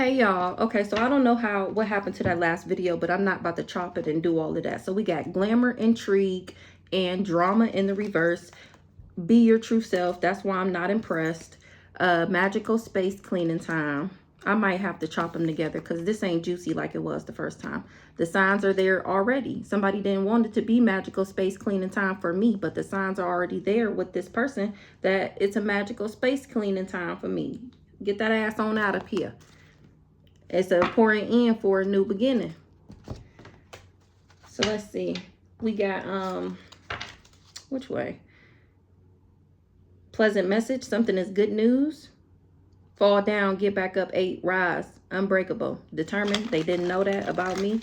Hey y'all. Okay, so I don't know what happened to that last video, but I'm not about to chop it and do all of that. So we got glamour, intrigue, and drama in the reverse. Be your true self. That's why I'm not impressed. Magical space cleaning time. I might have to chop them together because this ain't juicy like it was the first time. The signs are there already. Somebody didn't want it to be magical space cleaning time for me, but the signs are already there with this person that it's a magical space cleaning time for me. Get that ass on out of here. It's a pouring in for a new beginning. So let's see. We got which way? Pleasant message. Something is good news. Fall down, get back up, 8, rise, unbreakable, determined. They didn't know that about me.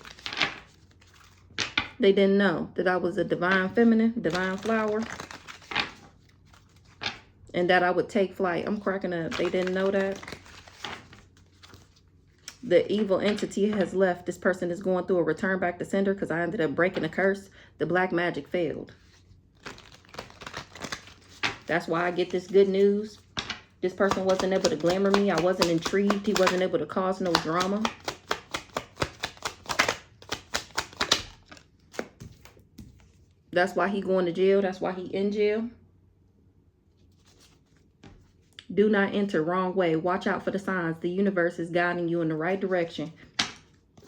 They didn't know that I was a divine feminine, divine flower, and that I would take flight. I'm cracking up. They didn't know that. The evil entity has left. This person is going through a return back to sender because I ended up breaking a curse. The black magic failed. That's why I get this good news. This person wasn't able to glamour me. I wasn't intrigued. He wasn't able to cause no drama. That's why he going to jail. That's why he in jail. Do not enter, wrong way. Watch out for the signs. The universe is guiding you in the right direction.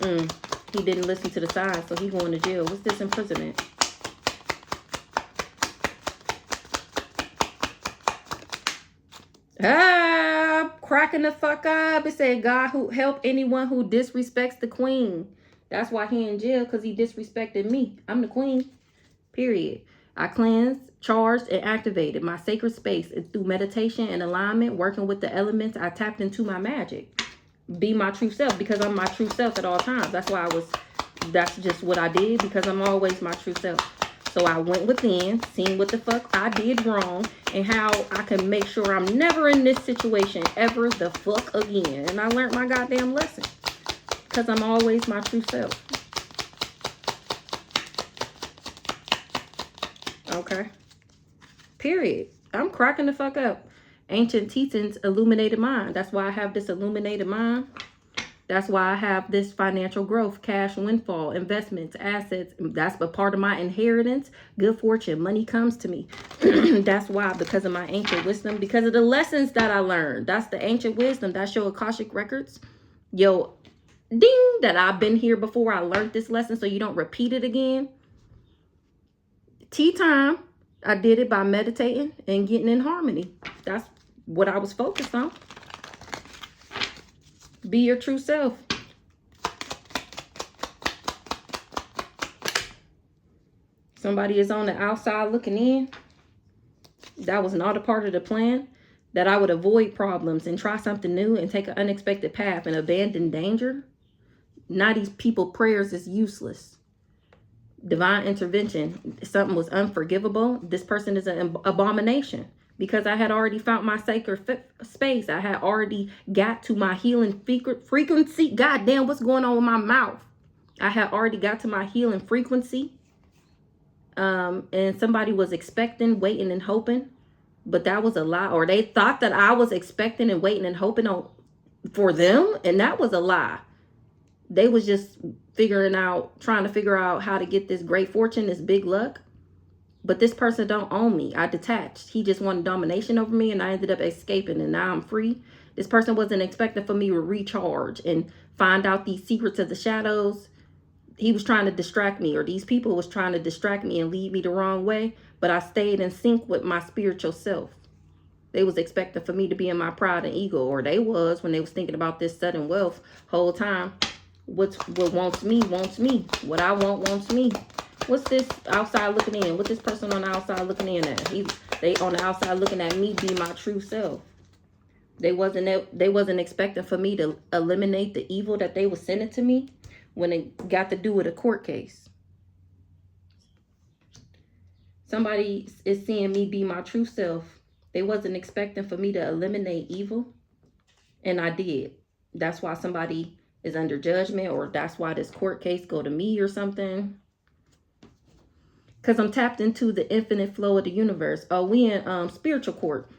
He didn't listen to the signs, so he going to jail. What's this imprisonment? Cracking the fuck up. It said God who help anyone who disrespects the queen. That's why he in jail, because he disrespected me. I'm the queen. Period. I cleansed, charged, and activated my sacred space. And through meditation and alignment, working with the elements, I tapped into my magic. Be my true self, because I'm my true self at all times. That's just what I did, because I'm always my true self. So I went within, seen what the fuck I did wrong, and how I can make sure I'm never in this situation ever the fuck again. And I learned my goddamn lesson, because I'm always my true self. Okay. Period. I'm cracking the fuck up. Ancient teachings, illuminated mind. That's why I have this illuminated mind. That's why I have this financial growth, cash windfall, investments, assets. That's a part of my inheritance. Good fortune. Money comes to me. That's why, because of my ancient wisdom, because of the lessons that I learned. That's the ancient wisdom. That's your Akashic records. Yo, ding, that I've been here before. I learned this lesson so you don't repeat it again. Tea time. I did it by meditating and getting in harmony. That's what I was focused on. Be your true self. Somebody is on the outside looking in. That was not a part of the plan. That I would avoid problems and try something new and take an unexpected path and abandon danger. Now these people's prayers is useless. Divine intervention. Something was unforgivable. This person is an abomination. Because I had already found my sacred space. I had already got to my healing frequency. God damn, what's going on with my mouth? I had already got to my healing frequency. And somebody was expecting, waiting, and hoping. But that was a lie. Or they thought that I was expecting and waiting and hoping for them. And that was a lie. They was just trying to figure out how to get this great fortune, this big luck. But this person don't own me. I detached. He just wanted domination over me, and I ended up escaping, and now I'm free. This person wasn't expecting for me to recharge and find out these secrets of the shadows. He was trying to distract me, or these people was trying to distract me and lead me the wrong way. But I stayed in sync with my spiritual self. They was expecting for me to be in my pride and ego, or they was when they was thinking about this sudden wealth whole time. What wants me, wants me. What I want, wants me. What's this outside looking in? What this person on the outside looking in at? They on the outside looking at me be my true self. They wasn't expecting for me to eliminate the evil that they was sending to me when it got to do with a court case. Somebody is seeing me be my true self. They wasn't expecting for me to eliminate evil. And I did. That's why somebody is under judgment, or that's why this court case go to me or something. Because I'm tapped into the infinite flow of the universe. Oh, we in spiritual court.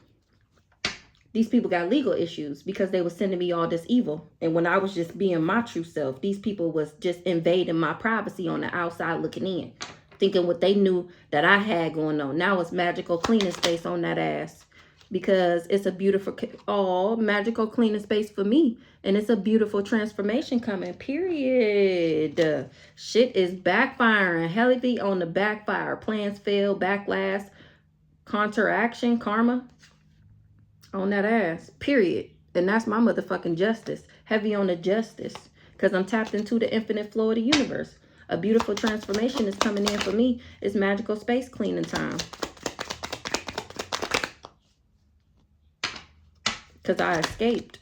These people got legal issues because they were sending me all this evil. And when I was just being my true self, these people was just invading my privacy on the outside looking in, thinking what they knew that I had going on. Now it's magical cleaning space on that ass, because it's a beautiful, magical cleaning space for me. And it's a beautiful transformation coming, period. Shit is backfiring. Heavy on the backfire. Plans fail, backlash, counteraction, karma on that ass, period. And that's my motherfucking justice. Heavy on the justice, because I'm tapped into the infinite flow of the universe. A beautiful transformation is coming in for me. It's magical space cleaning time, because I escaped.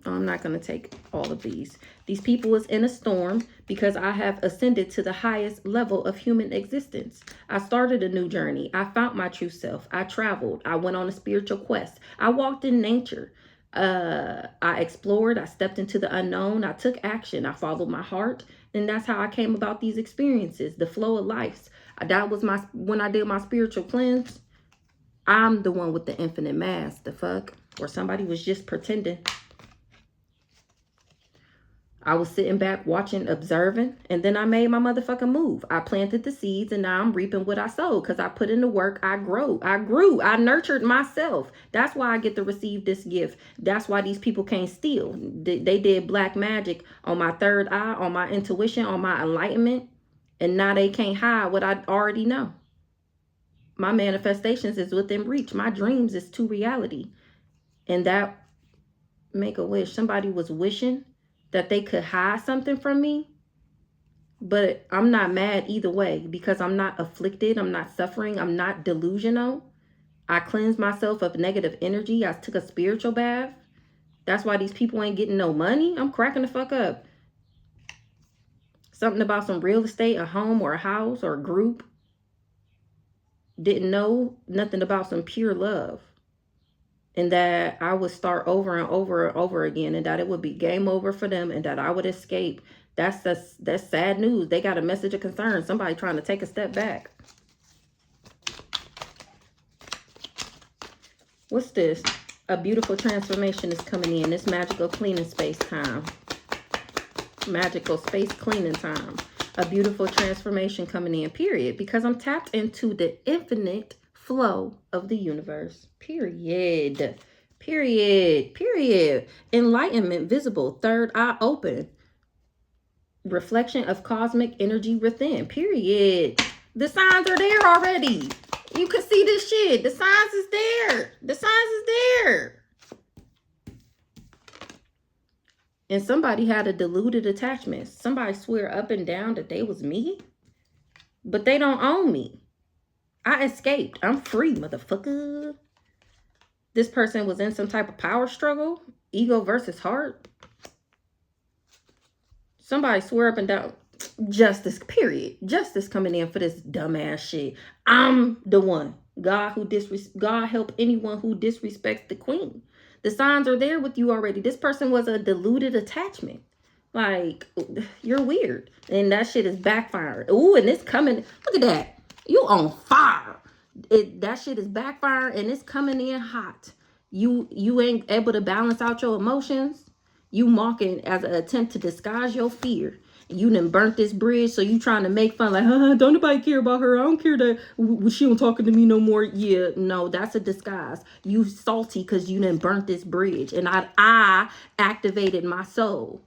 I'm not going to take all of these. These people is in a storm because I have ascended to the highest level of human existence. I started a new journey. I found my true self. I traveled. I went on a spiritual quest. I walked in nature. I explored. I stepped into the unknown. I took action. I followed my heart. And that's how I came about these experiences, the flow of life. That was when I did my spiritual cleanse. I'm the one with the infinite mask. The fuck? Or somebody was just pretending. I was sitting back watching, observing, and then I made my motherfucking move. I planted the seeds, and now I'm reaping what I sowed, because I put in the work. I grew. I nurtured myself. That's why I get to receive this gift. That's why these people can't steal. They did black magic on my third eye, on my intuition, on my enlightenment, and now they can't hide what I already know. My manifestations is within reach. My dreams is to reality. And that make a wish. Somebody was wishing that they could hide something from me, but I'm not mad either way, because I'm not afflicted. I'm not suffering. I'm not delusional. I cleansed myself of negative energy. I took a spiritual bath. That's why these people ain't getting no money. I'm cracking the fuck up. Something about some real estate, a home or a house or a group. Didn't know nothing about some pure love. And that I would start over and over and over again, and that it would be game over for them, and that I would escape. That's sad news. They got a message of concern. Somebody trying to take a step back. What's this? A beautiful transformation is coming in. This magical cleaning space time. Magical space cleaning time. A beautiful transformation coming in, period. Because I'm tapped into the infinite flow of the universe, period. Enlightenment visible, third eye open, reflection of cosmic energy within, period. The signs are there already. You can see this shit. The signs is there. And somebody had a deluded attachment. Somebody swear up and down that they was me, but they don't own me. I escaped. I'm free, motherfucker. This person was in some type of power struggle. Ego versus heart. Somebody swear up and down. Justice, period. Justice coming in for this dumbass shit. I'm the one. God help anyone who disrespects the queen. The signs are there with you already. This person was a deluded attachment. Like, you're weird. And that shit is backfiring. Ooh, and it's coming. Look at that. You on fire. That shit is backfiring and it's coming in hot. You ain't able to balance out your emotions. You mocking as an attempt to disguise your fear. You done burnt this bridge, so you trying to make fun like, don't nobody care about her. I don't care that she don't talking to me no more. Yeah, no, that's a disguise. You salty because you done burnt this bridge. And I activated my soul.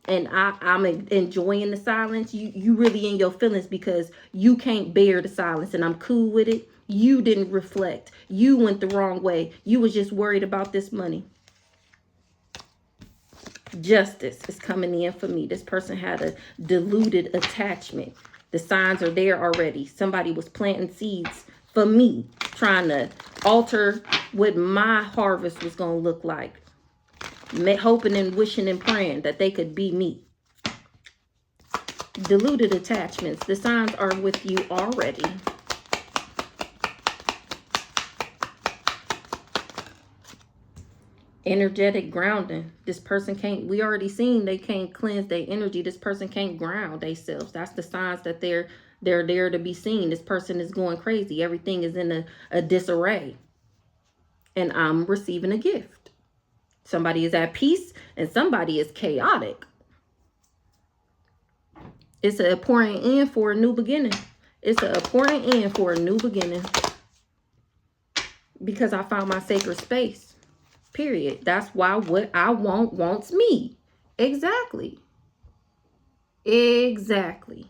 And I'm enjoying the silence. You really in your feelings because you can't bear the silence, and I'm cool with it. You didn't reflect. You went the wrong way. You was just worried about this money. Justice is coming in for me. This person had a deluded attachment. The signs are there already. Somebody was planting seeds for me, trying to alter what my harvest was going to look like. Hoping and wishing and praying that they could be me. Deluded attachments. The signs are with you already. Energetic grounding. This person can't, we already seen they can't cleanse their energy. This person can't ground themselves. That's the signs that they're there to be seen. This person is going crazy. Everything is in a disarray. And I'm receiving a gift. Somebody is at peace and somebody is chaotic. It's a pouring in for a new beginning. It's a pouring in for a new beginning. Because I found my sacred space. Period. That's why what I want wants me. Exactly. Exactly.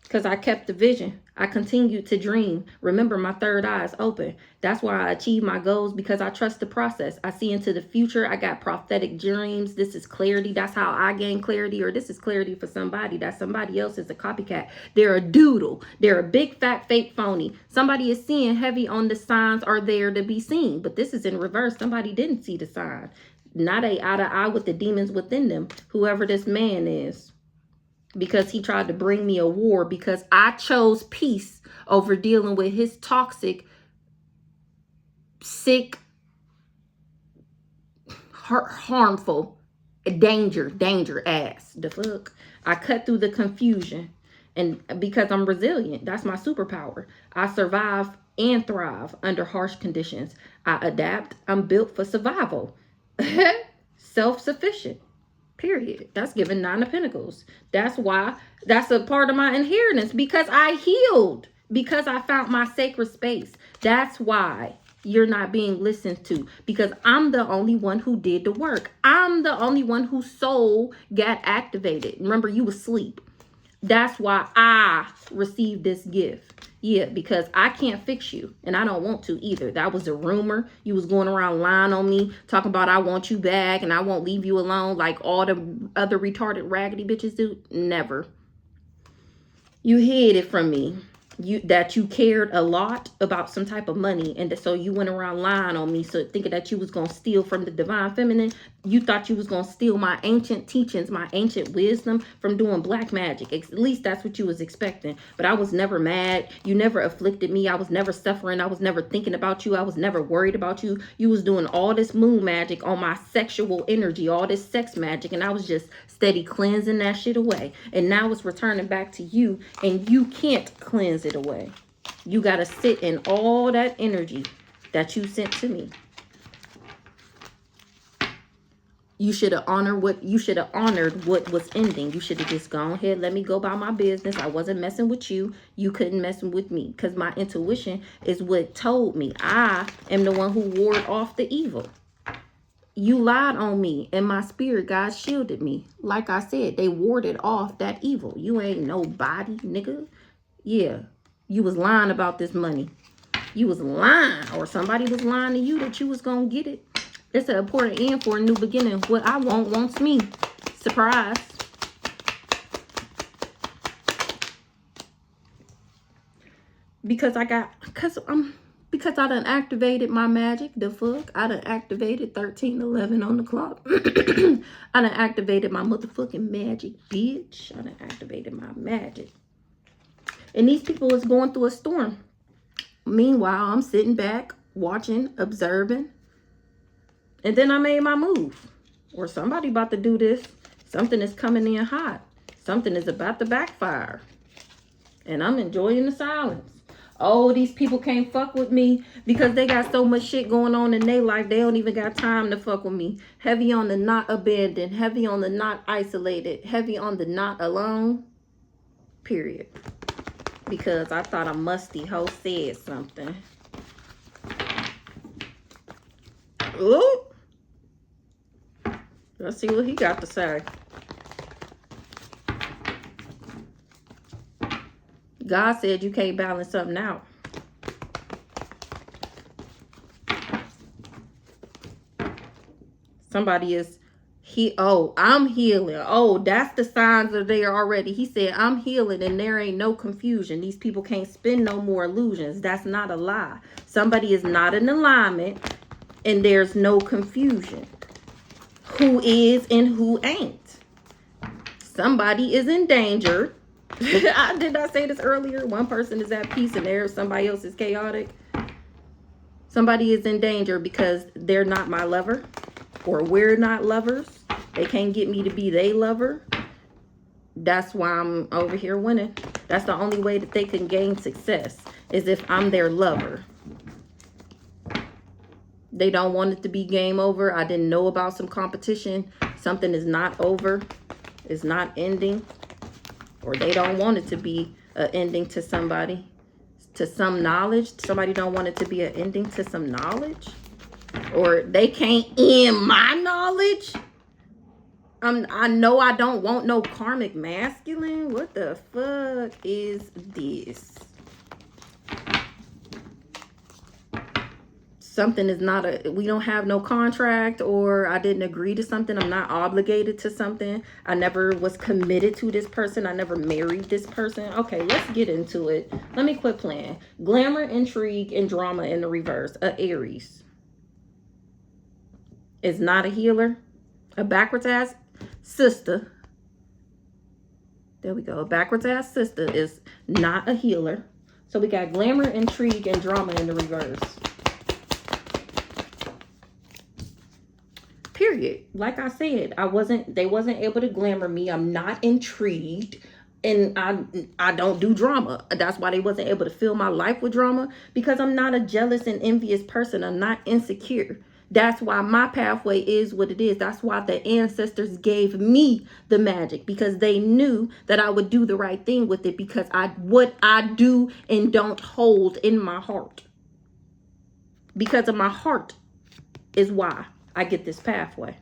Because I kept the vision. I continued to dream. Remember, my third eye is open. That's why I achieve my goals, because I trust the process. I see into the future. I got prophetic dreams. This is clarity. That's how I gain clarity. Or this is clarity for somebody. That somebody else is a copycat. They're a doodle. They're a big, fat, fake phony. Somebody is seeing heavy on the signs are there to be seen. But this is in reverse. Somebody didn't see the sign. Not a eye to eye with the demons within them. Whoever this man is. Because he tried to bring me a war, because I chose peace over dealing with his toxic, sick, harmful, danger ass. The fuck? I cut through the confusion. And because I'm resilient, that's my superpower. I survive and thrive under harsh conditions. I adapt. I'm built for survival. Self-sufficient. Period. That's given 9 of Pentacles. That's why that's a part of my inheritance, because I healed, because I found my sacred space. That's why you're not being listened to, because I'm the only one who did the work. I'm the only one whose soul got activated. Remember, you was asleep. That's why I received this gift. Yeah, because I can't fix you, and I don't want to either. That was a rumor. You was going around lying on me, talking about I want you back and I won't leave you alone like all the other retarded raggedy bitches do. Never. You hid it from me. That you cared a lot about some type of money, and so you went around lying on me, so thinking that you was gonna steal from the divine feminine. You thought you was gonna steal my ancient teachings, my ancient wisdom from doing black magic. At least that's what you was expecting. But I was never mad. You never afflicted me. I was never suffering. I was never thinking about you. I was never worried about you. You was doing all this moon magic on my sexual energy, all this sex magic, and I was just steady cleansing that shit away. And now it's returning back to you, and you can't cleanse it away. You got to sit in all that energy that you sent to me. You should have honored what was ending. You should have just gone ahead, let me go by my business. I wasn't messing with you. You couldn't mess with me, because my intuition is what told me. I am the one who warded off the evil. You lied on me, and my spirit guys shielded me. Like I said, they warded off that evil. You ain't nobody, nigga. Yeah, you was lying about this money. You was lying, or somebody was lying to you that you was gonna get it. It's an important end for a new beginning. What I want wants me. Surprise. Because I done activated my magic. The fuck? I done activated 13:11 on the clock. I done activated my motherfucking magic, bitch. I done activated my magic. And these people is going through a storm. Meanwhile, I'm sitting back, watching, observing. And then I made my move. Or somebody about to do this. Something is coming in hot. Something is about to backfire. And I'm enjoying the silence. Oh, these people can't fuck with me because they got so much shit going on in their life. They don't even got time to fuck with me. Heavy on the not abandoned. Heavy on the not isolated. Heavy on the not alone. Period. Because I thought a musty hoe said something. Ooh. Let's see what he got to say. God said you can't balance something out. Somebody is I'm healing. Oh, that's the signs are there already. He said, I'm healing and there ain't no confusion. These people can't spin no more illusions. That's not a lie. Somebody is not in alignment and there's no confusion. Who is and who ain't. Somebody is endangered. Did I say this earlier? One person is at peace and somebody else is chaotic. Somebody is in danger because they're not my lover. Or we're not lovers. They can't get me to be their lover. That's why I'm over here winning. That's the only way that they can gain success, is if I'm their lover. They don't want it to be game over. I didn't know about some competition. Something is not over. It's not ending. Or they don't want it to be an ending to somebody. To some knowledge. Somebody don't want it to be an ending to some knowledge. Or they can't end my knowledge. I know I don't want no karmic masculine. What the fuck is this? Something is not we don't have no contract, or I didn't agree to something. I'm not obligated to something. I never was committed to this person. I never married this person. Okay, let's get into it. Let me quit playing. Glamour, intrigue, and drama in the reverse. A Aries is not a healer. A backwards ass sister. There we go. A backwards ass sister is not a healer. So we got glamour, intrigue, and drama in the reverse. Period. Like I said, they wasn't able to glamour me. I'm not intrigued, and I don't do drama. That's why they wasn't able to fill my life with drama, because I'm not a jealous and envious person. I'm not insecure. That's why my pathway is what it is. That's why the ancestors gave me the magic, because they knew that I would do the right thing with it, because what I do and don't hold in my heart. Because of my heart is why I get this pathway.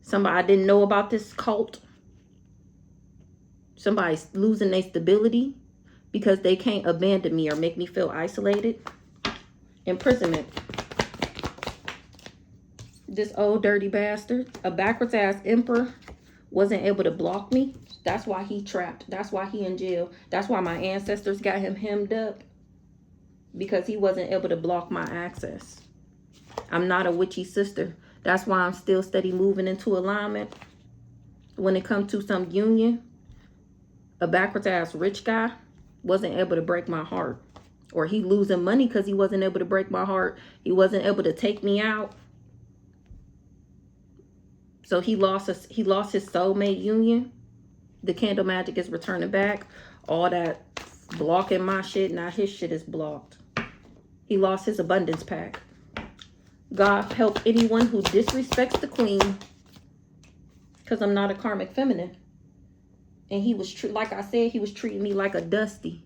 Somebody, I didn't know about this cult. Somebody's losing their stability because they can't abandon me or make me feel isolated. Imprisonment. This old dirty bastard, a backwards ass emperor, wasn't able to block me. That's why he trapped. That's why he in jail. That's why my ancestors got him hemmed up, because he wasn't able to block my access. I'm not a witchy sister. That's why I'm still steady moving into alignment. When it comes to some union, a backwards ass rich guy wasn't able to break my heart. Or he losing money because he wasn't able to break my heart. He wasn't able to take me out. So he lost his soulmate union. The candle magic is returning back. All that blocking my shit, now his shit is blocked. He lost his abundance pack. God help anyone who disrespects the queen, because I'm not a karmic feminine. And he was, like I said, he was treating me like a dusty.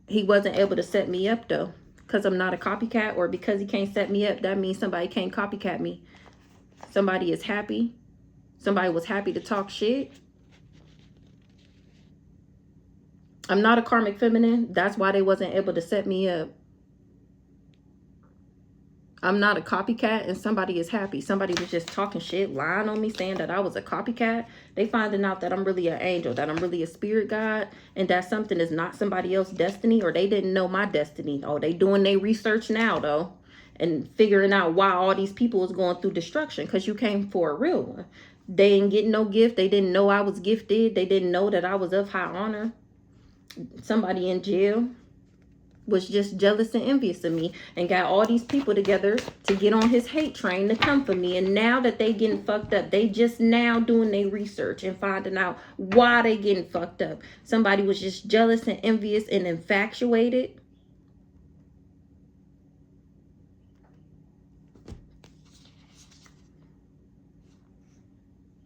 He wasn't able to set me up though, because I'm not a copycat, or because he can't set me up, that means somebody can't copycat me. Somebody is happy. Somebody was happy to talk shit. I'm not a karmic feminine. That's why they wasn't able to set me up. I'm not a copycat, and somebody is happy. Somebody was just talking shit, lying on me, saying that I was a copycat. They finding out that I'm really an angel, that I'm really a spirit guide, and that something is not somebody else's destiny, or they didn't know my destiny. Oh, they doing their research now, though, and figuring out why all these people was going through destruction, because you came for a real one. They didn't get no gift. They didn't know I was gifted. They didn't know that I was of high honor. Somebody in jail was just jealous and envious of me, and got all these people together to get on his hate train to come for me. And now that they getting fucked up, they just now doing their research and finding out why they getting fucked up. Somebody was just jealous and envious and infatuated.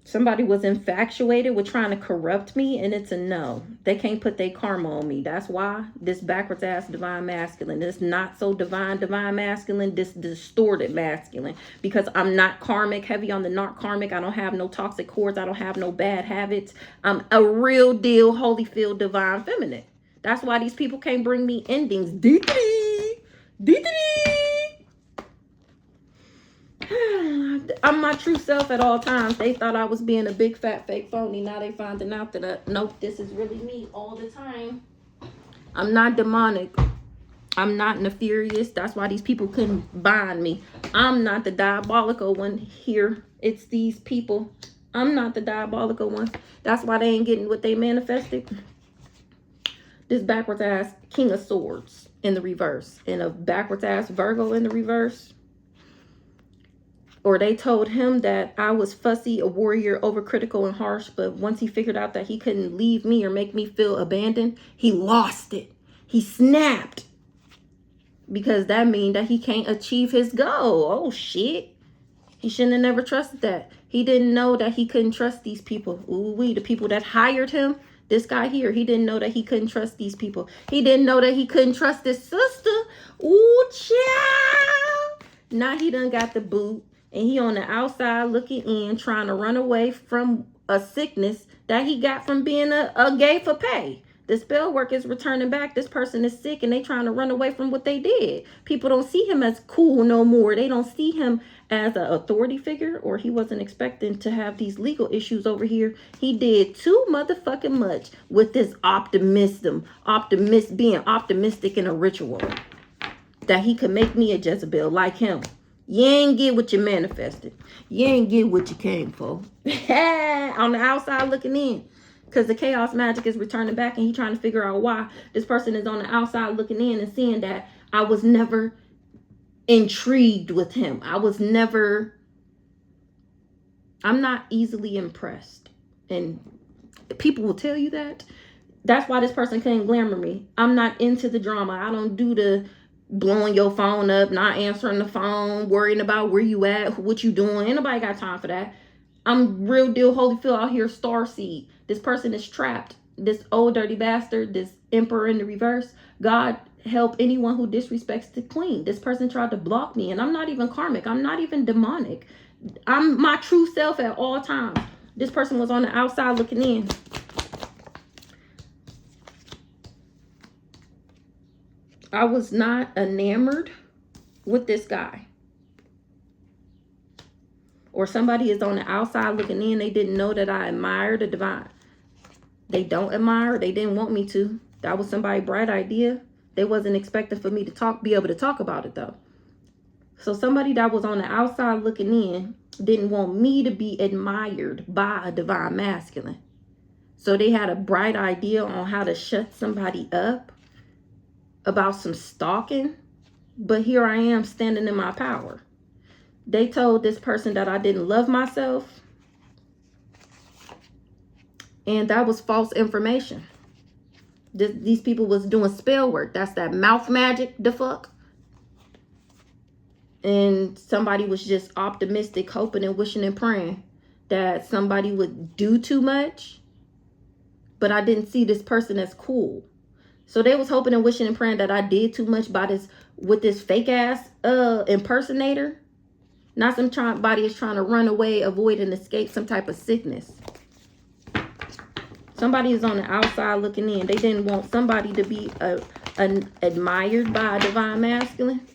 Somebody was infatuated with trying to corrupt me, and it's a no. They can't put their karma on me. That's why this backwards ass divine masculine, this not so divine masculine, this distorted masculine, because I'm not karmic, heavy on the not karmic. I don't have no toxic cords. I don't have no bad habits. I'm a real deal Holyfield divine feminine. That's why these people can't bring me endings. I'm my true self at all times. They thought I was being a big fat fake phony. Now they finding out that nope, this is really me all the time. I'm not demonic. I'm not nefarious. That's why these people couldn't bind me. I'm not the diabolical one here. It's these people. I'm not the diabolical one. That's why they ain't getting what they manifested. This backwards ass King of Swords in the reverse, and a backwards ass Virgo in the reverse. Or they told him that I was fussy, a warrior, overcritical, and harsh. But once he figured out that he couldn't leave me or make me feel abandoned, he lost it. He snapped. because that means that he can't achieve his goal. Oh, shit. He shouldn't have never trusted that. He didn't know that he couldn't trust these people. Ooh-wee, the people that hired him. This guy here, he didn't know that he couldn't trust these people. He didn't know that he couldn't trust his sister. Ooh, child. Now he done got the boot. And he on the outside looking in, trying to run away from a sickness that he got from being a gay for pay. The spell work is returning back. This person is sick and they trying to run away from what they did. People don't see him as cool no more. They don't see him as an authority figure, or he wasn't expecting to have these legal issues over here. He did too motherfucking much with this being optimistic in a ritual that he could make me a Jezebel like him. You ain't get what you manifested. You ain't get what you came for. On the outside looking in. Because the chaos magic is returning back and he trying to figure out why this person is on the outside looking in and seeing that I was never intrigued with him. I'm not easily impressed. And people will tell you that. That's why this person couldn't glamour me. I'm not into the drama. I don't do the blowing your phone up, not answering the phone, worrying about where you at, what you doing. Ain't nobody got time for that. I'm real deal Holyfield out here, starseed. This person is trapped. This old dirty bastard, this emperor in the reverse. God help anyone who disrespects the queen. This person tried to block me, and I'm not even karmic. I'm not even demonic. I'm my true self at all times. This person was on the outside looking in. I was not enamored with this guy. Or somebody is on the outside looking in. They didn't know that I admired the divine. They don't admire. They didn't want me to. That was somebody's bright idea. They wasn't expecting for me to be able to talk about it though. So somebody that was on the outside looking in didn't want me to be admired by a divine masculine. So they had a bright idea on how to shut somebody up about some stalking. But here I am standing in my power. They told this person that I didn't love myself. And that was false information. These people was doing spell work. That's that mouth magic, the fuck. And somebody was just optimistic, hoping and wishing and praying that somebody would do too much. But I didn't see this person as cool. So they was hoping and wishing and praying that I did too much with this fake ass impersonator. Not somebody is trying to run away, avoid and escape some type of sickness. Somebody is on the outside looking in. They didn't want somebody to be admired by a divine masculine.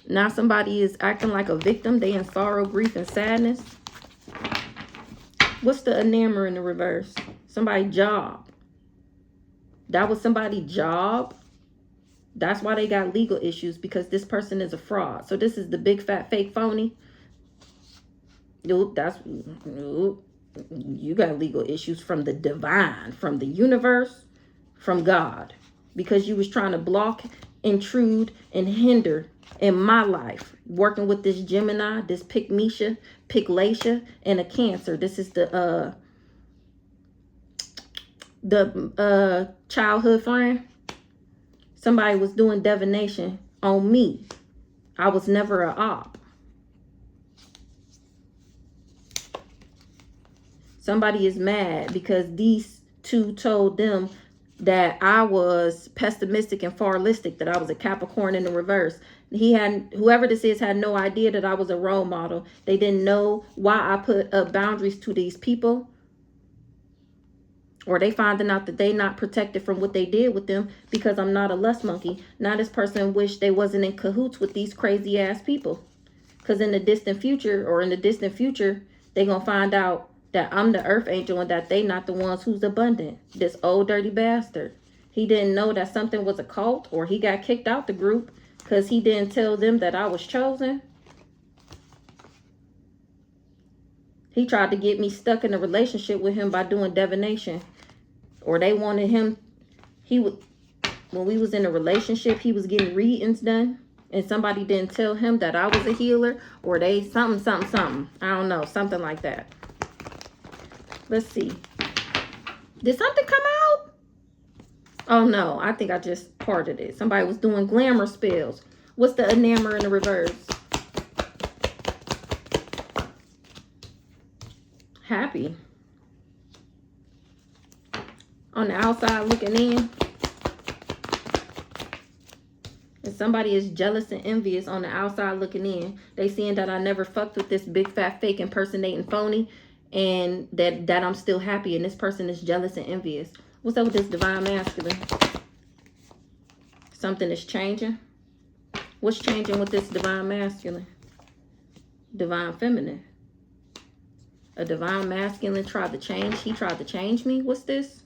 Now somebody is acting like a victim. They in sorrow, grief, and sadness. What's the enamor in the reverse? Somebody's job. That was somebody's job. That's why they got legal issues, because this person is a fraud. So this is the big fat fake phony. Nope, nope. You got legal issues from the divine, from the universe, from God. Because you was trying to block, intrude, and hinder in my life. Working with this Gemini, this Pyglacia, and a Cancer. This is the childhood friend. Somebody was doing divination on me. I was never an op. Somebody is mad because these two told them that I was pessimistic and fatalistic, that I was a Capricorn in the reverse. Whoever this is had no idea that I was a role model. They didn't know why I put up boundaries to these people. Or they finding out that they not protected from what they did with them because I'm not a lust monkey. Now this person wish they wasn't in cahoots with these crazy ass people. Because in the distant future, they gonna find out that I'm the earth angel and that they not the ones who's abundant. This old dirty bastard. He didn't know that something was a cult, or he got kicked out the group because he didn't tell them that I was chosen. He tried to get me stuck in a relationship with him by doing divination. Or they wanted him, when we was in a relationship, he was getting readings done. And somebody didn't tell him that I was a healer. Or they something. I don't know, something like that. Let's see. Did something come out? Oh no, I think I just parted it. Somebody was doing glamour spells. What's the enamour in the reverse? Happy. On the outside looking in. And somebody is jealous and envious on the outside looking in. They seeing that I never fucked with this big fat fake impersonating phony, and that I'm still happy, and this person is jealous and envious. What's up with this divine masculine? Something is changing. What's changing with this divine masculine? Divine feminine. A divine masculine tried to change. He tried to change me. What's this?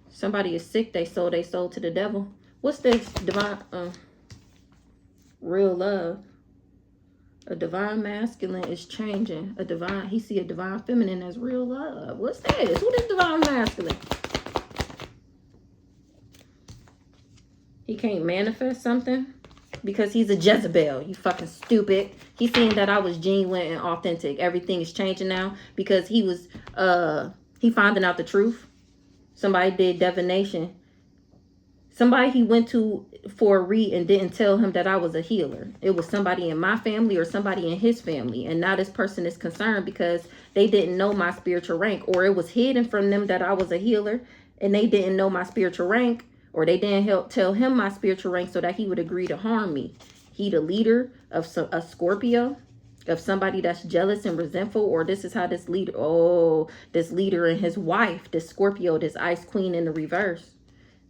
Somebody is sick. They sold their soul to the devil. What's this? Divine, real love. A divine masculine is changing. He see a divine feminine as real love. What's this? Who is divine masculine? He can't manifest something because he's a Jezebel. You fucking stupid. He's saying that I was genuine and authentic. Everything is changing now because he was, he finding out the truth. Somebody did divination. Somebody he went to for a read and didn't tell him that I was a healer. It was somebody in my family or somebody in his family. And now this person is concerned because they didn't know my spiritual rank, or it was hidden from them that I was a healer and they didn't know my spiritual rank, or they didn't tell him my spiritual rank so that he would agree to harm me. He the leader of a Scorpio, of somebody that's jealous and resentful, or this is how this leader, this leader and his wife, this Scorpio, this ice queen in the reverse.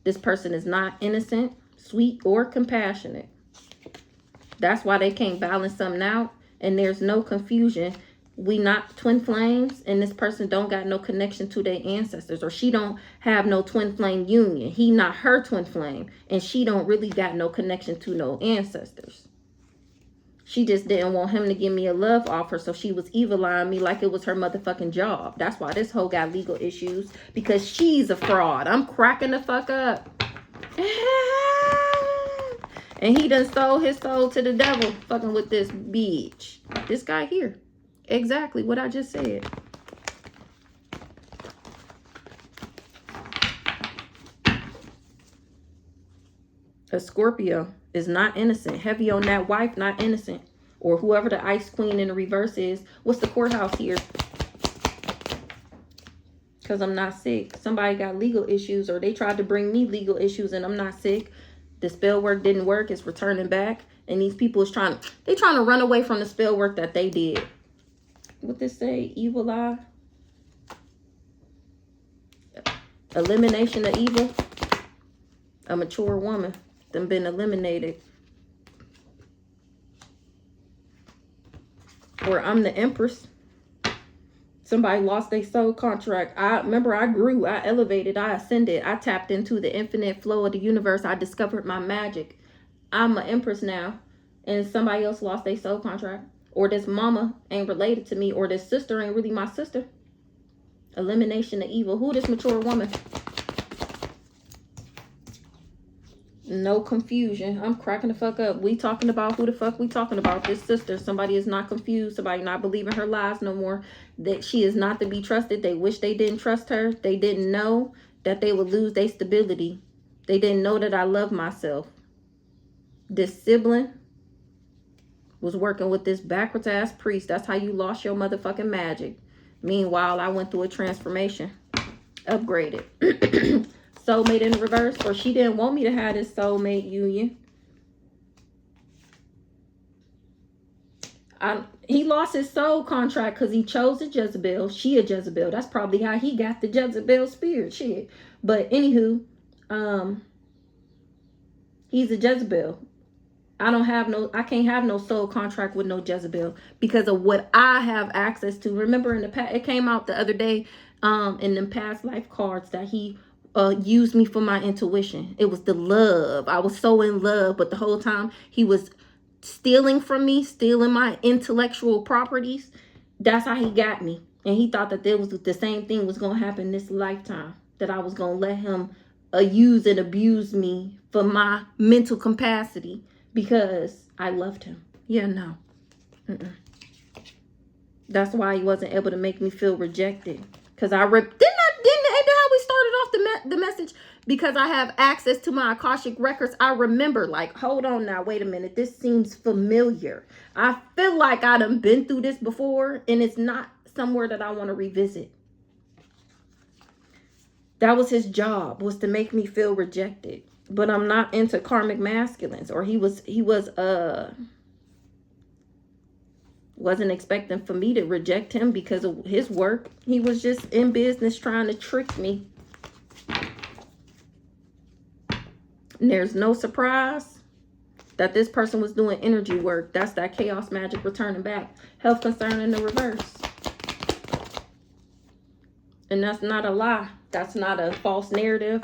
This person is not innocent, sweet, or compassionate. That's why they can't balance something out. And there's no confusion. We not twin flames, and this person don't got no connection to their ancestors, or she don't have no twin flame union. He not her twin flame, and she don't really got no connection to no ancestors. She just didn't want him to give me a love offer, so she was evil-eyeing me like it was her motherfucking job. That's why this hoe got legal issues, because she's a fraud. I'm cracking the fuck up. And he done sold his soul to the devil, fucking with this bitch. This guy here. Exactly what I just said. A Scorpio is not innocent. Heavy on that wife, not innocent. Or whoever the ice queen in the reverse is. What's the courthouse here? Because I'm not sick. Somebody got legal issues, or they tried to bring me legal issues and I'm not sick. The spell work didn't work. It's returning back. And these people is trying to run away from the spell work that they did. What this say? Evil eye. Elimination of evil. A mature woman. Them been eliminated. Or I'm the empress. Somebody lost their soul contract. I grew, I elevated, I ascended, I tapped into the infinite flow of the universe. I discovered my magic. I'm an empress now, and somebody else lost their soul contract. Or this mama ain't related to me, or this sister ain't really my sister. Elimination of evil. Who this mature woman? No confusion. I'm cracking the fuck up. We talking about who the fuck we talking about. This sister. Somebody is not confused. Somebody not believing her lies no more. That she is not to be trusted. They wish they didn't trust her. They didn't know that they would lose their stability. They didn't know that I love myself. This sibling was working with this backwards ass priest. That's how you lost your motherfucking magic. Meanwhile, I went through a transformation. Upgraded. Soulmate in reverse, or she didn't want me to have this soulmate union. He lost his soul contract because he chose a Jezebel. She a Jezebel. That's probably how he got the Jezebel spirit. Shit. But anywho, he's a Jezebel. I can't have no soul contract with no Jezebel because of what I have access to. Remember in the past, it came out the other day in them past life cards that he used me for my intuition. It was the love. I was so in love, but the whole time he was stealing from me, stealing my intellectual properties. That's how he got me. And he thought that there was the same thing was going to happen this lifetime, that I was going to let him use and abuse me for my mental capacity because I loved him. Yeah, no. That's why he wasn't able to make me feel rejected. Because ain't that how we started off the message? Because I have access to my Akashic records. I remember, like, hold on now, wait a minute. This seems familiar. I feel like I done been through this before, and it's not somewhere that I want to revisit. That was his job, was to make me feel rejected. But I'm not into karmic masculines. Or he wasn't expecting for me to reject him because of his work. He was just in business trying to trick me. And there's no surprise that this person was doing energy work. That's that chaos magic returning back. Health concern in the reverse. And that's not a lie. That's not a false narrative.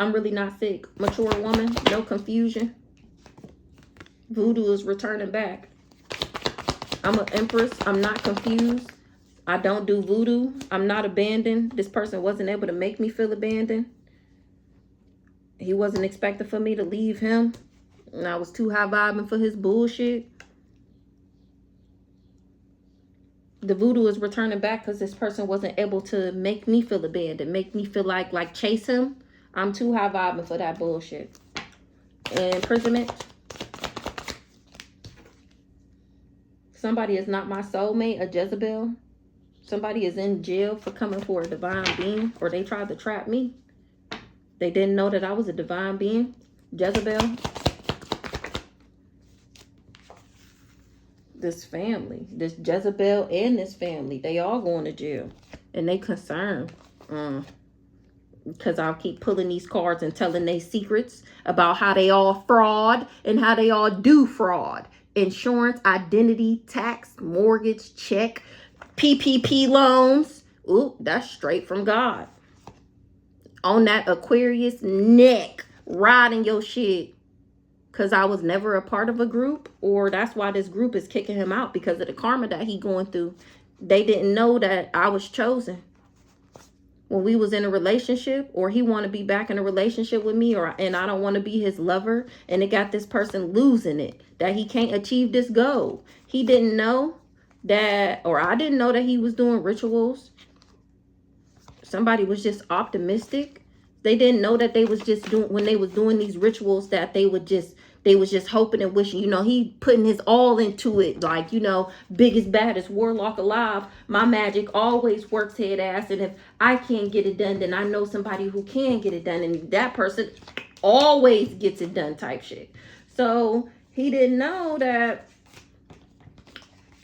I'm really not sick. Mature woman, no confusion. Voodoo is returning back. I'm an empress. I'm not confused. I don't do voodoo. I'm not abandoned. This person wasn't able to make me feel abandoned. He wasn't expecting for me to leave him. And I was too high vibing for his bullshit. The voodoo is returning back because this person wasn't able to make me feel abandoned. Make me feel like chase him. I'm too high vibing for that bullshit. And imprisonment. Somebody is not my soulmate, a Jezebel. Somebody is in jail for coming for a divine being. Or they tried to trap me. They didn't know that I was a divine being. Jezebel. This family. This Jezebel and this family. They all going to jail. And they concerned. Because I'll keep pulling these cards and telling they secrets about how they all fraud and how they all do fraud. Insurance, identity, tax, mortgage, check, PPP loans. Ooh, that's straight from God. On that Aquarius neck, riding your shit. Because I was never a part of a group. Or that's why this group is kicking him out. Because of the karma that he going through. They didn't know that I was chosen. When we was in a relationship, or he want to be back in a relationship with me, and I don't want to be his lover, and it got this person losing it, that he can't achieve this goal. He didn't know that, or I didn't know that he was doing rituals. Somebody was just optimistic. They didn't know that they was just doing, when they was doing these rituals, that they was just hoping and wishing, he putting his all into it. Like, biggest, baddest warlock alive. My magic always works head ass. And if I can't get it done, then I know somebody who can get it done. And that person always gets it done type shit. So he didn't know that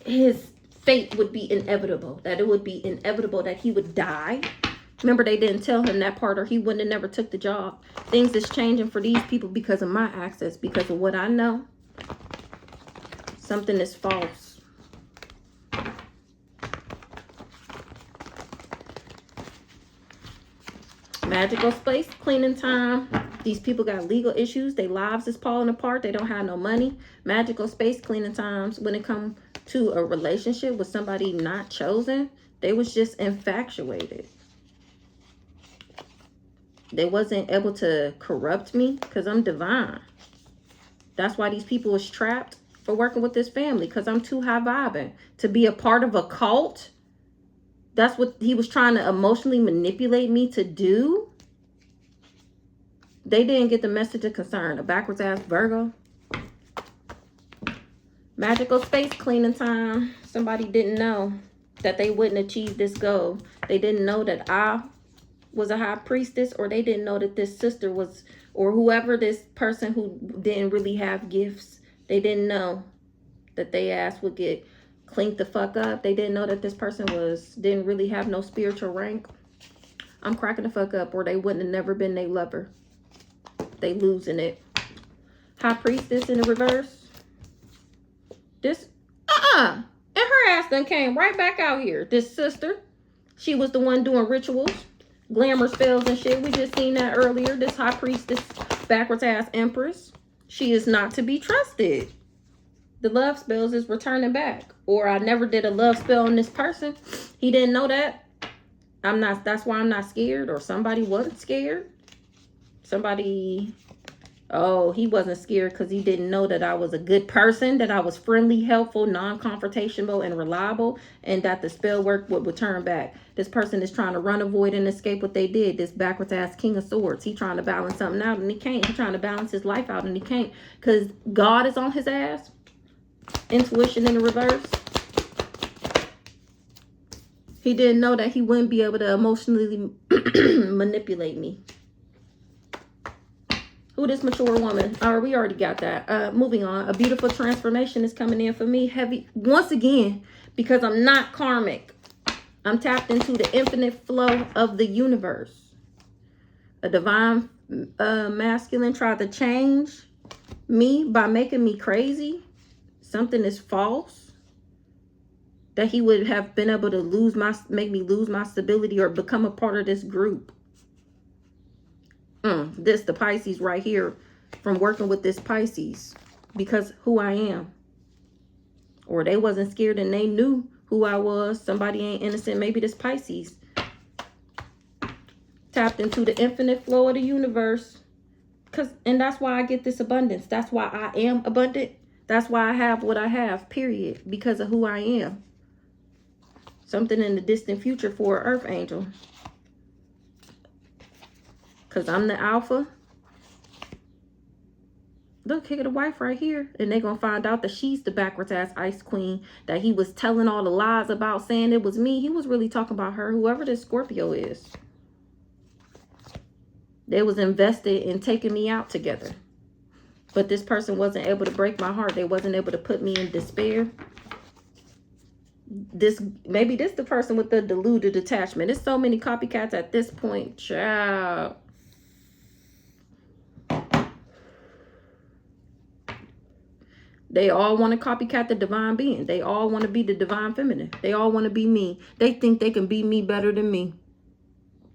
his fate would be inevitable. That it would be inevitable that he would die. Remember, they didn't tell him that part, or he wouldn't have never took the job. Things is changing for these people because of my access, because of what I know. Something is false. Magical space, cleaning time. These people got legal issues. Their lives is falling apart. They don't have no money. Magical space, cleaning times. When it comes to a relationship with somebody not chosen, they was just infatuated. They wasn't able to corrupt me because I'm divine. That's why these people was trapped for working with this family, because I'm too high vibing. To be a part of a cult, that's what he was trying to emotionally manipulate me to do. They didn't get the message of concern. A backwards ass Virgo. Magical space, cleaning time. Somebody didn't know that they wouldn't achieve this goal. They didn't know that I was a high priestess, or they didn't know that this sister was, or whoever, this person who didn't really have gifts, they didn't know that they ass would get cleaned the fuck up. They didn't know that this person didn't really have no spiritual rank. I'm cracking the fuck up, or they wouldn't have never been their lover. They losing it. High priestess in the reverse. This and her ass done came right back out here. This sister, she was the one doing rituals, glamour spells and shit. We just seen that earlier. This high priestess, backwards ass empress, she is not to be trusted. The love spells is returning back. Or I never did a love spell on this person. He didn't know that. I'm not, that's why I'm not scared. Or somebody wasn't scared. Somebody Oh, he wasn't scared because he didn't know that I was a good person, that I was friendly, helpful, non-confrontational, and reliable, and that the spell work would return back. This person is trying to run, avoid, and escape what they did. This backwards ass King of Swords. He trying to balance something out and he can't. He trying to balance his life out and he can't because God is on his ass. Intuition in the reverse. He didn't know that he wouldn't be able to emotionally manipulate me. Who this mature woman? We already got that. Moving on. A beautiful transformation is coming in for me. Heavy. Once again, because I'm not karmic. I'm tapped into the infinite flow of the universe. A divine masculine tried to change me by making me crazy. Something is false. That he would have been able to make me lose my stability or become a part of this group. This the Pisces right here from working with this Pisces because who I am. Or they wasn't scared and they knew who I was. Somebody ain't innocent. Maybe this Pisces. Tapped into the infinite flow of the universe. And that's why I get this abundance. That's why I am abundant. That's why I have what I have, period. Because of who I am. Something in the distant future for an earth angel. Because I'm the alpha. Look, here the wife right here. And they're going to find out that she's the backwards ass ice queen. That he was telling all the lies about, saying it was me. He was really talking about her. Whoever this Scorpio is. They was invested in taking me out together. But this person wasn't able to break my heart. They wasn't able to put me in despair. Maybe this the person with the deluded attachment. There's so many copycats at this point. Child. They all want to copycat the divine being. They all want to be the divine feminine. They all want to be me. They think they can be me better than me.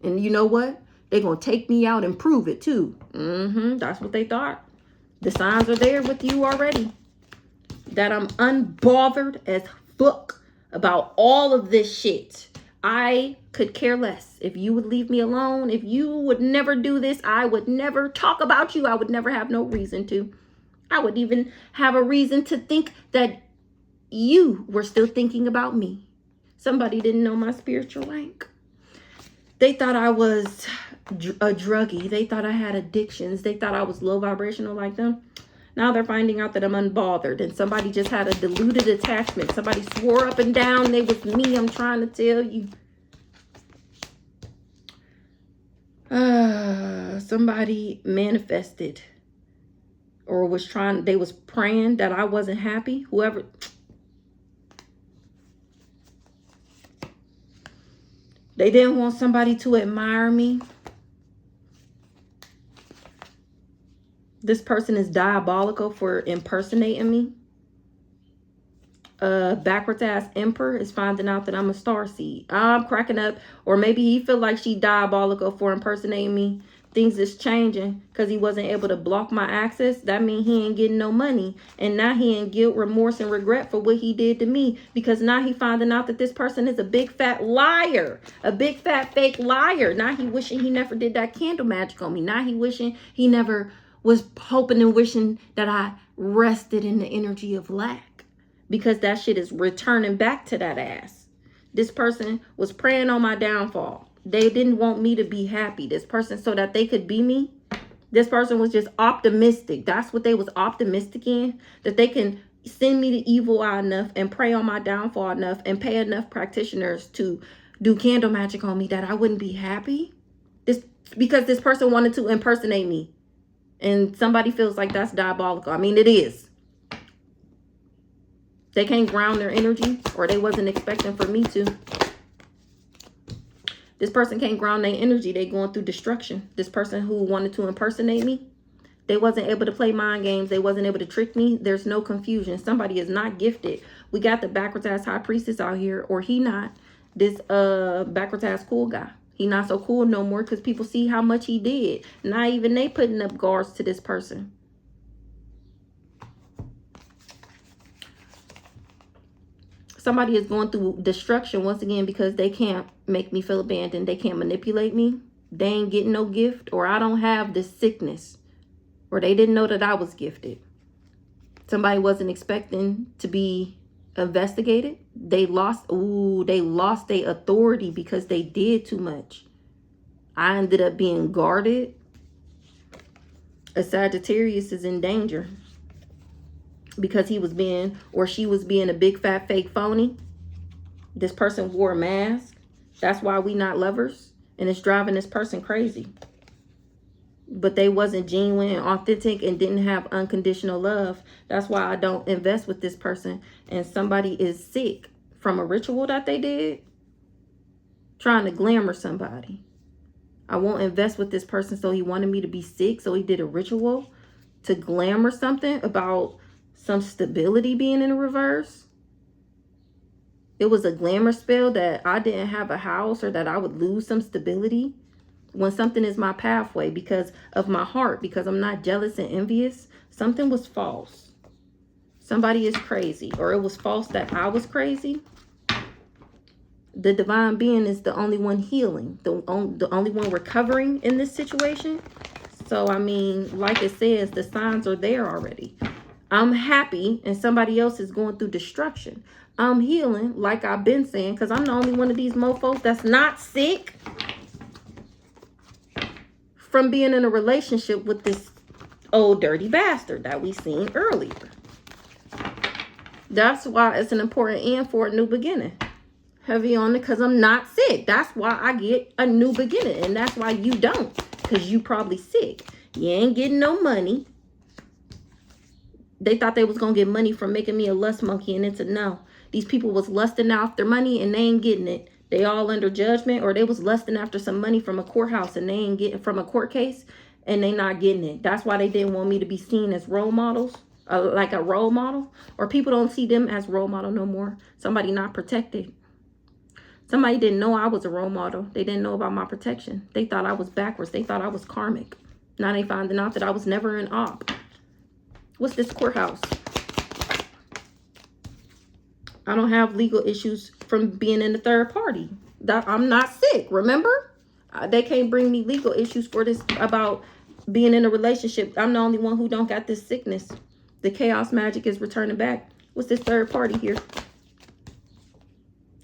And you know what? They're going to take me out and prove it too. That's what they thought. The signs are there with you already. That I'm unbothered as fuck about all of this shit. I could care less if you would leave me alone. If you would never do this, I would never talk about you. I would never have no reason to. I would even have a reason to think that you were still thinking about me. Somebody didn't know my spiritual rank. They thought I was a druggie. They thought I had addictions. They thought I was low vibrational like them. Now they're finding out that I'm unbothered. And somebody just had a deluded attachment. Somebody swore up and down they was me. I'm trying to tell you. Somebody manifested. Or they was praying that I wasn't happy. Whoever. They didn't want somebody to admire me. This person is diabolical for impersonating me. Backwards ass emperor is finding out that I'm a starseed. I'm cracking up. Or maybe he feel like she diabolical for impersonating me. Things is changing because he wasn't able to block my access. That means he ain't getting no money. And now he in guilt, remorse, and regret for what he did to me. Because now he finding out that this person is a big fat liar. A big fat fake liar. Now he wishing he never did that candle magic on me. Now he wishing he never was hoping and wishing that I rested in the energy of lack. Because that shit is returning back to that ass. This person was praying on my downfall. They didn't want me to be happy. This person, so that they could be me. This person was just optimistic. That's what they was optimistic in. That they can send me the evil eye enough and pray on my downfall enough and pay enough practitioners to do candle magic on me that I wouldn't be happy. Because this person wanted to impersonate me. And somebody feels like that's diabolical. I mean, it is. They can't ground their energy, or they wasn't expecting for me to. This person can't ground their energy. They going through destruction. This person who wanted to impersonate me, they wasn't able to play mind games. They wasn't able to trick me. There's no confusion. Somebody is not gifted. We got the backwards ass high priestess out here, or he not. This backwards ass cool guy. He not so cool no more because people see how much he did. Not even they putting up guards to this person. Somebody is going through destruction once again because they can't make me feel abandoned. They can't manipulate me. They ain't getting no gift, or I don't have this sickness. or they didn't know that I was gifted. Somebody wasn't expecting to be investigated. They lost their authority because they did too much. I ended up being guarded. A Sagittarius is in danger because he was being, or she was being, a big fat fake phony. This person wore a mask. That's why we not lovers. And it's driving this person crazy. But they wasn't genuine and authentic and didn't have unconditional love. That's why I don't invest with this person. And somebody is sick from a ritual that they did, trying to glamour somebody. I won't invest with this person, so he wanted me to be sick. So he did a ritual to glamour something about some stability being in the reverse. It was a glamour spell that I didn't have a house, or that I would lose some stability when something is my pathway because of my heart, because I'm not jealous and envious. Something was false. Somebody is crazy, or it was false that I was crazy. The divine being is the only one healing, the only one recovering in this situation. So, I mean, like it says, the signs are there already. I'm happy and somebody else is going through destruction. I'm healing, like I've been saying, because I'm the only one of these mofos that's not sick from being in a relationship with this old dirty bastard that we seen earlier. That's why it's an important end for a new beginning. Heavy on it because I'm not sick. That's why I get a new beginning. And that's why you don't. Because you probably sick. You ain't getting no money. They thought they was going to get money from making me a lust monkey. And it's a no. These people was lusting after money and they ain't getting it. They all under judgment, or they was lusting after some money from a courthouse and they ain't getting, from a court case, and they not getting it. That's why they didn't want me to be seen as role models, like a role model, or people don't see them as role model no more. Somebody not protected. Somebody didn't know I was a role model. They didn't know about my protection. They thought I was backwards. They thought I was karmic. Now they finding out that I was never an op. What's this courthouse? I don't have legal issues from being in the third party. That I'm not sick, remember? They can't bring me legal issues for this about being in a relationship. I'm the only one who don't got this sickness. The chaos magic is returning back. What's this third party here?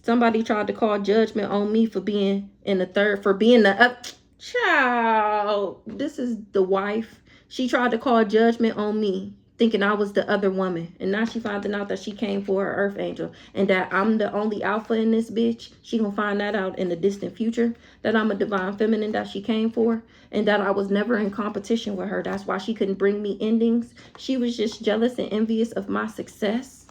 Somebody tried to call judgment on me for being in the third, for being the child. This is the wife. She tried to call judgment on me, thinking I was the other woman. And now she finding out that she came for her earth angel and that I'm the only alpha in this bitch. She gonna find that out in the distant future, that I'm a divine feminine that she came for, and that I was never in competition with her. That's why she couldn't bring me endings. She was just jealous and envious of my success.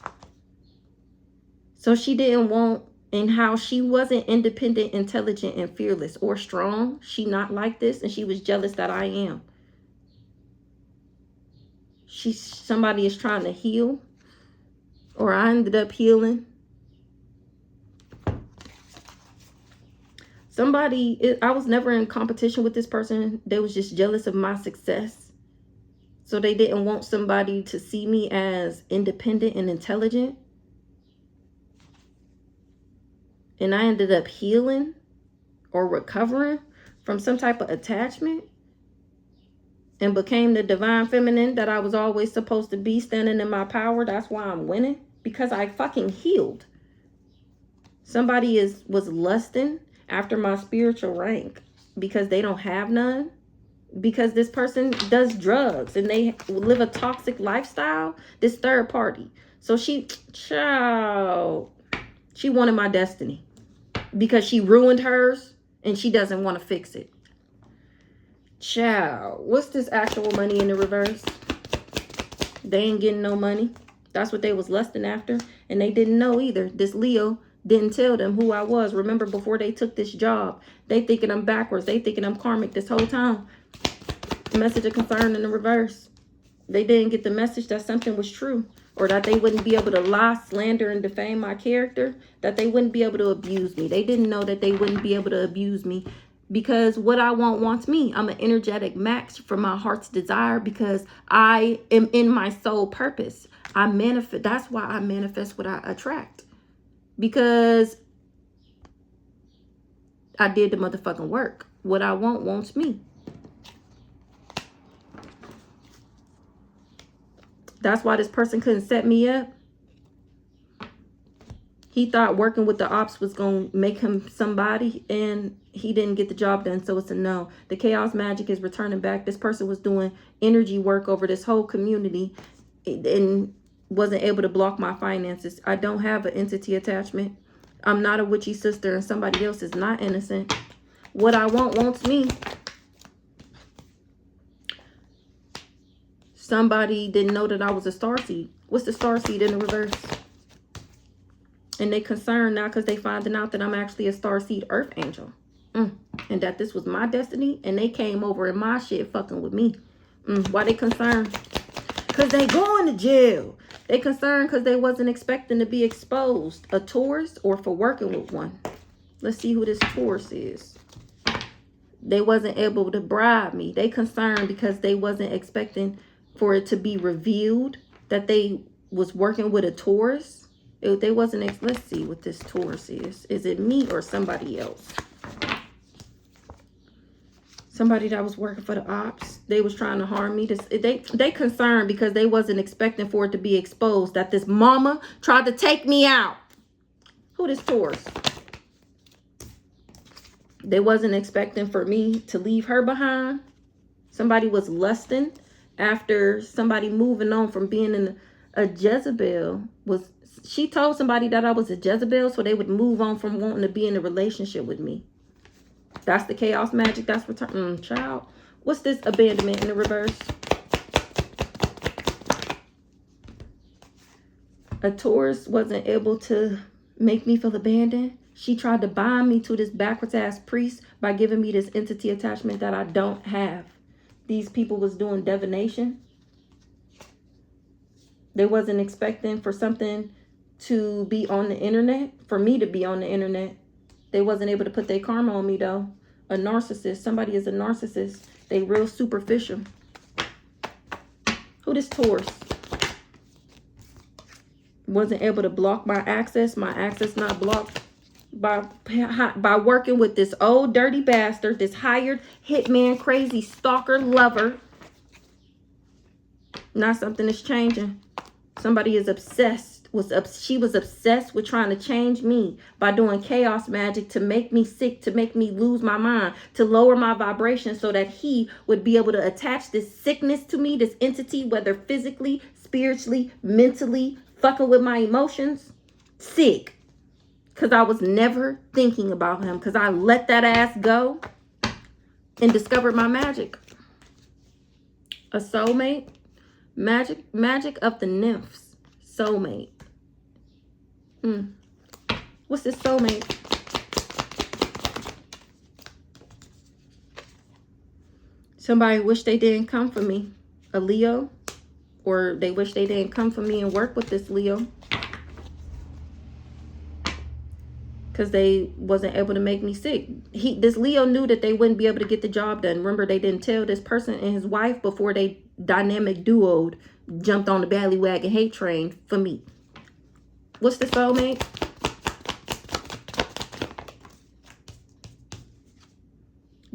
So she didn't want, and how she wasn't independent, intelligent, and fearless or strong. She not like this, and she was jealous that I am. Somebody is trying to heal, or I ended up healing. I was never in competition with this person. They was just jealous of my success. So they didn't want somebody to see me as independent and intelligent. And I ended up healing or recovering from some type of attachment and became the divine feminine that I was always supposed to be, standing in my power. That's why I'm winning, because I fucking healed. Somebody was lusting after my spiritual rank because they don't have none, because this person does drugs and they live a toxic lifestyle, this third party. So she wanted my destiny because she ruined hers and she doesn't want to fix it. Child, what's this actual money in the reverse? They ain't getting no money. That's what they was lusting after. And they didn't know either. This Leo didn't tell them who I was. Remember, before they took this job, they thinking I'm backwards. They thinking I'm karmic this whole time. Message of concern in the reverse. They didn't get the message that something was true, or that they wouldn't be able to lie, slander, and defame my character, that they wouldn't be able to abuse me. They didn't know that they wouldn't be able to abuse me, because what I want wants me. I'm an energetic match for my heart's desire, because I am in my soul purpose. I manifest. That's why I manifest what I attract, because I did the motherfucking work. What I want wants me. That's why this person couldn't set me up. He thought working with the ops was going to make him somebody, and he didn't get the job done, so it's a no. The chaos magic is returning back. This person was doing energy work over this whole community and wasn't able to block my finances. I don't have an entity attachment. I'm not a witchy sister, and somebody else is not innocent. What I want wants me. Somebody didn't know that I was a starseed. What's the starseed in the reverse? And they concerned now because they finding out that I'm actually a starseed earth angel. And that this was my destiny. And they came over in my shit fucking with me. Why they concerned? Because they going to jail. They concerned because they wasn't expecting to be exposed. A Taurus or for working with one. Let's see who this Taurus is. They wasn't able to bribe me. They concerned because they wasn't expecting for it to be revealed that they was working with a Taurus. They wasn't, let's see what this Taurus is. Is it me or somebody else? Somebody that was working for the ops. They was trying to harm me. They concerned because they wasn't expecting for it to be exposed that this mama tried to take me out. Who this Taurus? They wasn't expecting for me to leave her behind. Somebody was lusting after somebody moving on from being in a Jezebel. She told somebody that I was a Jezebel so they would move on from wanting to be in a relationship with me. That's the chaos magic. That's return. Child. What's this abandonment in the reverse? A Taurus wasn't able to make me feel abandoned. She tried to bind me to this backwards ass priest by giving me this entity attachment that I don't have. These people was doing divination. They wasn't expecting for something to be on the internet, for me to be on the internet. They wasn't able to put their karma on me though. A narcissist. Somebody is a narcissist. They real superficial. Who this Taurus? Wasn't able to block my access. My access not blocked by working with this old dirty bastard, this hired hitman, crazy stalker lover. Not something that's changing. Somebody is obsessed. She was obsessed with trying to change me by doing chaos magic to make me sick, to make me lose my mind, to lower my vibration so that he would be able to attach this sickness to me, this entity, whether physically, spiritually, mentally, fucking with my emotions. Sick. Because I was never thinking about him. Because I let that ass go and discovered my magic. A soulmate. Magic of the nymphs. Soulmate. What's this soulmate? Somebody wish they didn't come for me. A Leo. Or they wish they didn't come for me and work with this Leo. Because they wasn't able to make me sick. This Leo knew that they wouldn't be able to get the job done. Remember, they didn't tell this person and his wife before they dynamic duoed, jumped on the ballywagon hate train for me. What's the soulmate?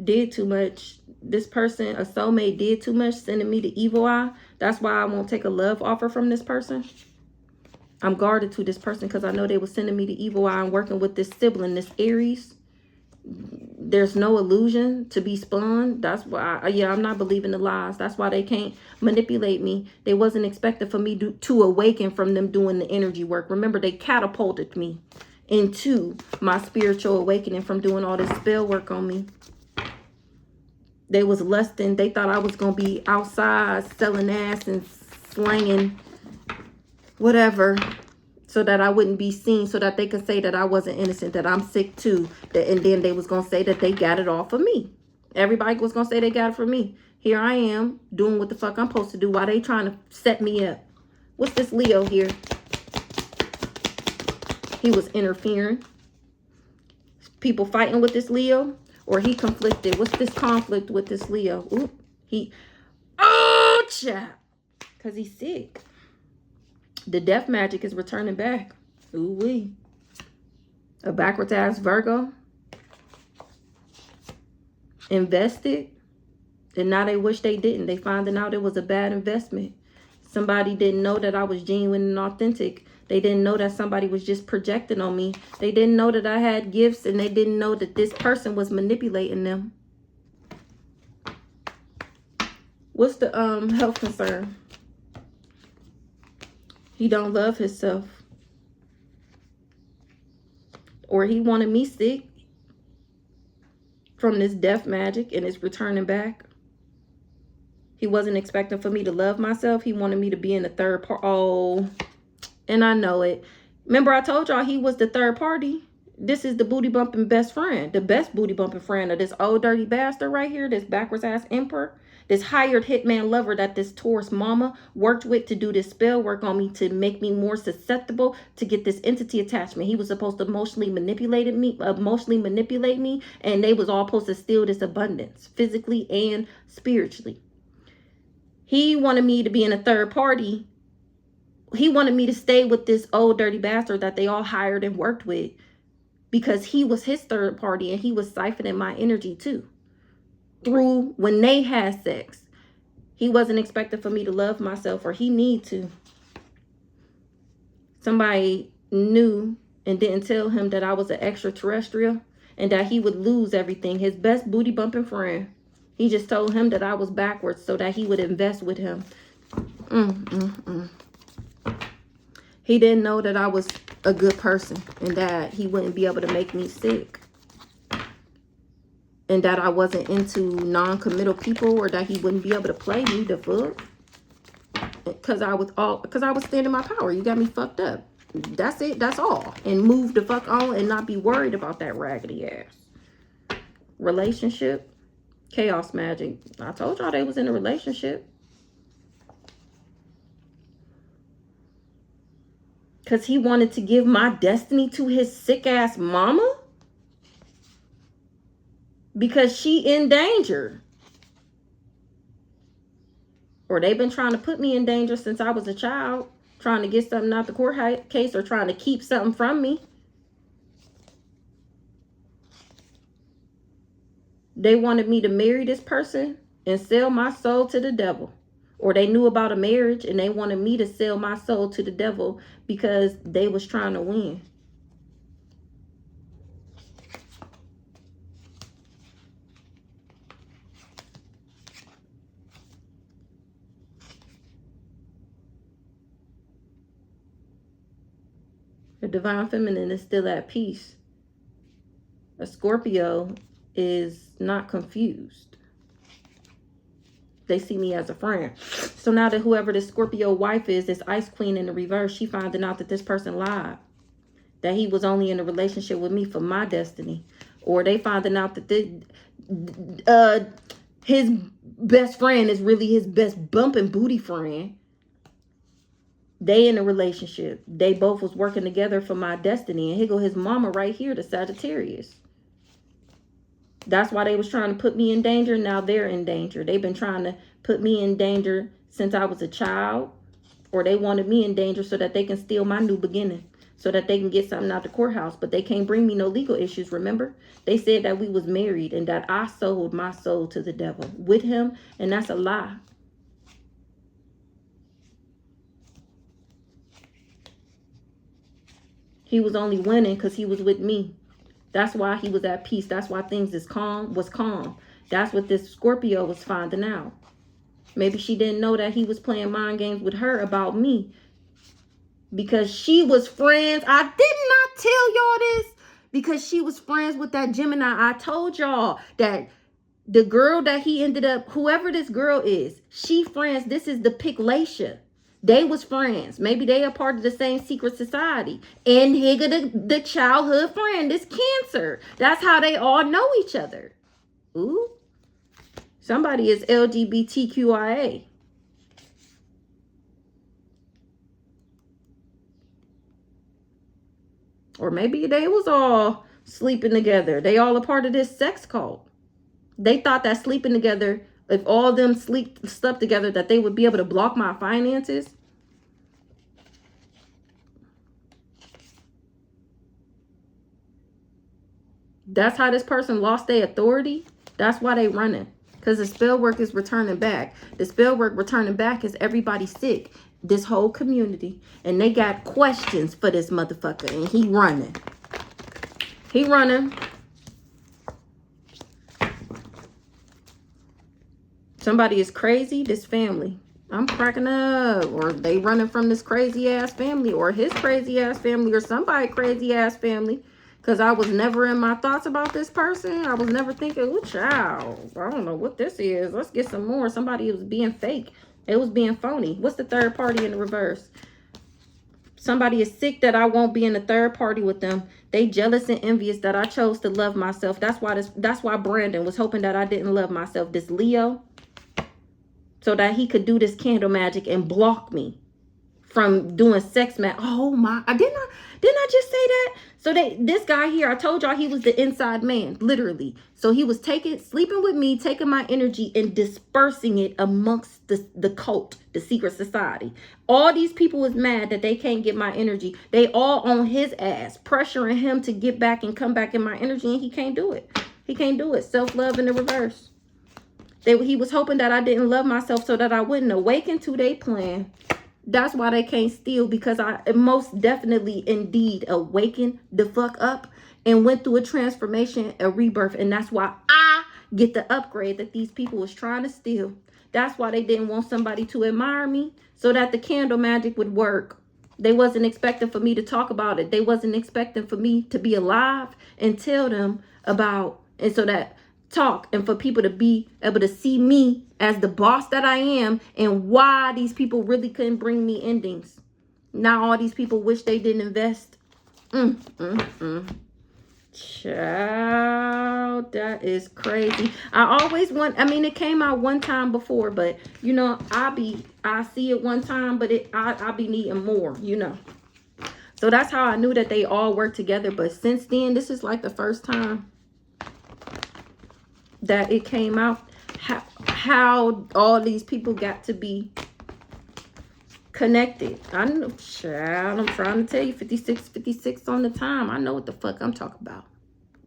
Did too much. This person, a soulmate, did too much, sending me the evil eye. That's why I won't take a love offer from this person. I'm guarded to this person because I know they were sending me the evil eye. I'm working with this sibling, this Aries. There's no illusion to be spun. That's why, I'm not believing the lies. That's why they can't manipulate me. They wasn't expecting for me to awaken from them doing the energy work. Remember, they catapulted me into my spiritual awakening from doing all this spell work on me. They was lusting. They thought I was going to be outside selling ass and slanging whatever, so that I wouldn't be seen, so that they could say that I wasn't innocent, that I'm sick too. And then they was going to say that they got it all for me. Everybody was going to say they got it for me. Here I am doing what the fuck I'm supposed to do while they trying to set me up. What's this Leo here? He was interfering. People fighting with this Leo, or he conflicted. What's this conflict with this Leo? Oop, child, because he's sick. The death magic is returning back. Ooh-wee. A backwards ass Virgo. Invested. And now they wish they didn't. They finding out it was a bad investment. Somebody didn't know that I was genuine and authentic. They didn't know that somebody was just projecting on me. They didn't know that I had gifts, and they didn't know that this person was manipulating them. What's the health concern? He don't love himself. Or he wanted me sick from this death magic and it's returning back. He wasn't expecting for me to love myself. He wanted me to be in the third part. Oh, and I know it. Remember I told y'all he was the third party. This is the booty bumping best friend. The best booty bumping friend of this old dirty bastard right here. This backwards ass emperor. This hired hitman lover that this Taurus mama worked with to do this spell work on me to make me more susceptible to get this entity attachment. He was supposed to emotionally manipulate me, and they was all supposed to steal this abundance, physically and spiritually. He wanted me to be in a third party. He wanted me to stay with this old dirty bastard that they all hired and worked with because he was his third party and he was siphoning my energy too. Through when they had sex. He wasn't expecting for me to love myself, or he need to. Somebody knew and didn't tell him that I was an extraterrestrial and that he would lose everything. His best booty bumping friend. He just told him that I was backwards so that he would invest with him. He didn't know that I was a good person and that he wouldn't be able to make me sick. And that I wasn't into non-committal people, or that he wouldn't be able to play me the fuck. Because I was standing my power. You got me fucked up. That's it. That's all. And move the fuck on and not be worried about that raggedy ass. Relationship. Chaos magic. I told y'all they was in a relationship. Because he wanted to give my destiny to his sick ass mama. Because she in danger. Or they've been trying to put me in danger since I was a child. Trying to get something out the court case or trying to keep something from me. They wanted me to marry this person and sell my soul to the devil. Or they knew about a marriage and they wanted me to sell my soul to the devil because they was trying to win. The divine feminine is still at peace. A Scorpio is not confused. They see me as a friend. So now that whoever this Scorpio wife is, this ice queen in the reverse, she finding out that this person lied. That he was only in a relationship with me for my destiny. Or they finding out that his best friend is really his best bumping booty friend. They in a relationship. They both was working together for my destiny. And here go his mama right here, the Sagittarius. That's why they was trying to put me in danger. Now they're in danger. They've been trying to put me in danger since I was a child. Or they wanted me in danger so that they can steal my new beginning. So that they can get something out the courthouse. But they can't bring me no legal issues, remember? They said that we was married and that I sold my soul to the devil with him. And that's a lie. He was only winning because he was with me. That's why he was at peace. That's why things was calm. That's what this Scorpio was finding out. Maybe she didn't know that he was playing mind games with her about me. Because she was friends. I did not tell y'all this. Because she was friends with that Gemini. I told y'all that the girl that he ended up, whoever this girl is, she friends. This is the Piclatia. They was friends. Maybe they are part of the same secret society. And Higa, the childhood friend, is Cancer. That's how they all know each other. Ooh. Somebody is LGBTQIA. Or maybe they was all sleeping together. They all a part of this sex cult. They thought that sleeping together, if all of them slept together, that they would be able to block my finances. That's how this person lost their authority. That's why they running. Because the spell work is returning back. The spell work returning back is everybody sick. This whole community. And they got questions for this motherfucker. And he running. He running. Somebody is crazy. This family. I'm cracking up. Or they running from this crazy ass family. Or his crazy ass family. Or somebody crazy ass family. Because I was never in my thoughts about this person. I was never thinking, oh, child, I don't know what this is. Let's get some more. Somebody was being fake. It was being phony. What's the third party in the reverse? Somebody is sick that I won't be in the third party with them. They jealous and envious that I chose to love myself. That's why Brandon was hoping that I didn't love myself. This Leo. So that he could do this candle magic and block me from doing sex oh my, didn't I just say that? So this guy here, I told y'all he was the inside man, literally. So he was sleeping with me, taking my energy and dispersing it amongst the cult, the secret society. All these people was mad that they can't get my energy. They all on his ass, pressuring him to get back and come back in my energy, and he can't do it. He can't do it. Self-love in the reverse. He was hoping that I didn't love myself so that I wouldn't awaken to their plan. That's why they can't steal, because I most definitely indeed awakened the fuck up and went through a transformation, a rebirth. And that's why I get the upgrade that these people was trying to steal. That's why they didn't want somebody to admire me, so that the candle magic would work. They wasn't expecting for me to talk about it. They wasn't expecting for me to be alive and tell them about, and so that talk, and for people to be able to see me as the boss that I am, and why these people really couldn't bring me endings. Now all these people wish they didn't invest. Child, that is crazy. It came out one time before, but you know, I see it one time, but I be needing more, you know. So that's how I knew that they all work together. But since then, this is like the first time that it came out how all these people got to be connected. I know, child, I'm trying to tell you, 56 on the time. I know what the fuck I'm talking about.